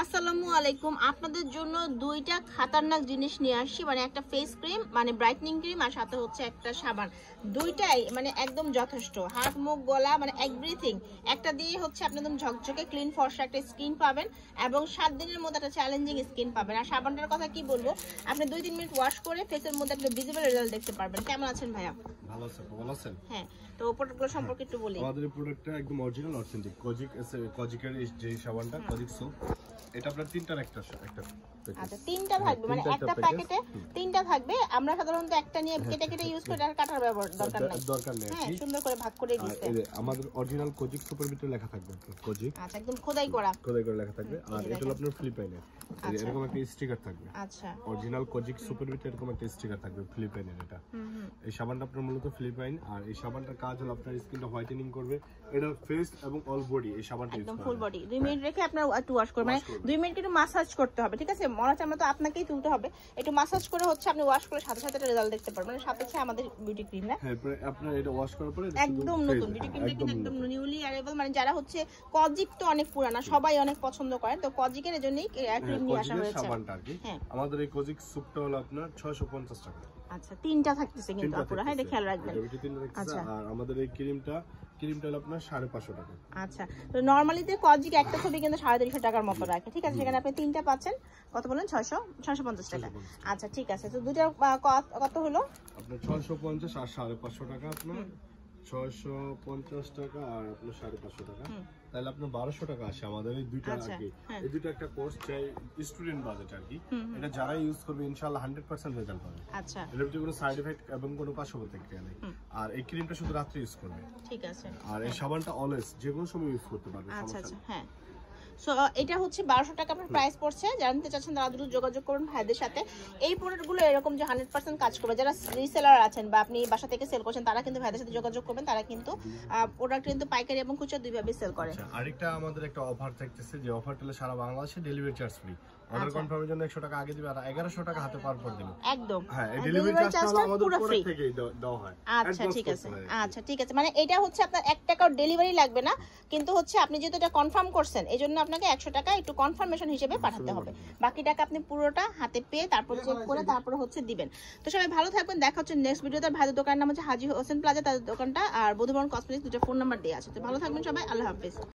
আসসালামু আলাইকুম। আপনাদের জন্য দুইটা খাতারনাক জিনিস নিয়ে আসছি, মানে একটা ফেস ক্রিম মানে ব্রাইটনিং ক্রিম আর সাথে হচ্ছে একটা সাবান। দুইটাই মানে একদম যথেষ্ট, হাত মুখ গলা মানে এভরিথিং একটা দিয়ে হচ্ছে আপনি একদম ঝকঝকে ক্লিন ফর্সা একটা স্কিন পাবেন এবং 7 দিনের মধ্যে একটা চ্যালেঞ্জিং স্কিন পাবেন। আর সাবানটার কথা কি বলবো, আপনি 2-3 মিনিট ওয়াশ করে ফেসের মধ্যে একটা ভিজিবল রেজাল্ট দেখতে পারবেন। কেমন আছেন ভাইয়া? ভালো আছেন, ভালো আছেন। হ্যাঁ, তো প্রোডাক্টগুলো সম্পর্কে একটু বলি। আমাদের এই প্রোডাক্টটা একদম অরিজিনাল অথেন্টিক কজিকের যে সাবানটা কজিক সোপ, এটা আপনার তিনটার একটা আচ্ছা, তিনটা থাকবে মানে একটা প্যাকেটে তিনটা থাকবে। আমরা সাধারণত একটা নিয়ে কেটে কেটে ইউজ করি, আর কাটার দরকার নেই। হ্যাঁ, সুন্দর করে ভাগ করে দিতে। আমাদের অরিজিনাল কজিক সোপের ভিতরে লেখা থাকবে কজিক। আচ্ছা, একদম খোদাই করা লেখা থাকবে। আর এটা হলো আপনার ফিলিপাইনের, এরকম একটা স্টিকার থাকবে। আচ্ছা, অরিজিনাল কজিক সোপের ভিতরে এরকম একটা স্টিকার থাকবে ফিলিপাইনের। এটা এই সাবানটা আপনার মূলত ফিলিপাইন, আর এই সাবানটার কাজ হলো আপনার স্কিনটা হোয়াইটেনিং করবে। এটা ফেস এবং অল বডি এই সাবানটা একদম ফুল বডি। 2 মিনিট রেখে আপনার একটু ওয়াশ করবেন, মানে 2 মিনিট একটু মাসাজ করতে হবে, ঠিক আছে? মনে হচ্ছে আমরা তো আপনাকেই তুলতে হবে, একটু মাসাজ করে হচ্ছে আপনি ওয়াশ করে সাথে সাথে রেজাল্ট দেখতে পারবেন। সাথে হচ্ছে আমাদের বিউটি ক্রিম না, হ্যাঁ আপনার এটা ওয়াশ করার পরে একদম নতুন বিউটি ক্রিমটা কিন্তু একদম নিউলি অ্যারাইভাল। মানে যারা হচ্ছে কজিক তো অনেক পুরানা, সবাই অনেক পছন্দ করে, তো কজিকের এজন্যই ক্রিম নিয়ে আসা হয়েছে সাবানটা আর কি। আমাদের এই কজিক সুপটা হলো আপনার 650 টাকা। আচ্ছা, তিনটা থাকতেছে কিন্তু আপুরা, হ্যাঁ এটা খেয়াল রাখবেন। আচ্ছা, আর আমাদের এই ক্রিমটা হলো আপনার 550 টাকা। আচ্ছা, তো নরমালিতে কজিক একটা ছবি কিন্তু 350 টাকার মতো রাখে, ঠিক আছে? সেখানে আপনি তিনটা পাচ্ছেন কত বলেন? 650 টাকা। আচ্ছা, ঠিক আছে। তো দুটো কত হলো আপনার? 650 আর 550 টাকা। আপনার 650 টাকা আর আপনার 550 টাকা, তাহলে আপনার 1200 টাকা আসে আমাদের এই দুইটা আর কি। এই দুটো একটা কোর্স চাই স্টুডেন্ট বাজেট আর কি। এটা যারা ইউজ করবে ইনশাআল্লাহ 100% রেজাল্ট পাবে। আচ্ছা, এর ভিতরে কোনো সাইড এফেক্ট এবং কোনো পার্শ্ব প্রতিক্রিয়া নেই। আর এই ক্রিমটা শুধু রাতে ইউজ করবে, ঠিক আছে? আর এই সাবানটা অলওয়েজ যে কোনো সময় ইউজ করতে পারবে। আচ্ছা আচ্ছা, হ্যাঁ। সো এটা হচ্ছে 1200 টাকা আপনার প্রাইস পড়ছে। জানতে চাচ্ছেন তারা দ্রুত যোগাযোগ করুন ভাইদের সাথে। এই প্রোডাক্টগুলো এরকম যে 100% কাজ করবে। যারা রিসেলার আছেন বা আপনি বাসা থেকে সেল করছেন, তারা কিন্তু ভাইদের সাথে যোগাযোগ করবেন। তারা কিন্তু প্রোডাক্ট কিন্তু পাইকারি এবং খুচরা দুইভাবে সেল করে। আরেকটা আমাদের একটা অফার থাকতেছে, যে অফারটা সারা বাংলাদেশে ডেলিভারি চার্জ ফ্রি। অর্ডার কনফার্মের জন্য 100 টাকা আগে দিবে আর 1100 টাকা হাতে পাওয়ার পর দিবে। একদম, হ্যাঁ, এই ডেলিভারি চার্জটা আমাদের প্রোডাক্ট থেকেই দেওয়া হয়। আচ্ছা, ঠিক আছে। আচ্ছা, ঠিক আছে। মানে এটা হচ্ছে আপনার 1 টাকাও ডেলিভারি লাগবে না, কিন্তু হচ্ছে আপনি যেহেতু এটা কনফার্ম করছেন, এইজন্য আপনাকে 100 টাকা একটু কনফার্মেশন হিসেবে পাঠাতে হবে। বাকি টাকা আপনি পুরোটা হাতে পেয়ে তারপর চেক করে তারপর হচ্ছে দিবেন। তো সবাই ভালো থাকবেন, দেখা হচ্ছে নেক্সট ভিডিওতে। ভাইদের দোকানের নাম হচ্ছে হাজী হোসেন প্লাজা, তাদের দোকানটা। আর বধুবরণ কসমেটিক্স, দুটো ফোন নাম্বার দেওয়া আছে। তো ভালো থাকবেন সবাই, আল্লাহ হাফেজ।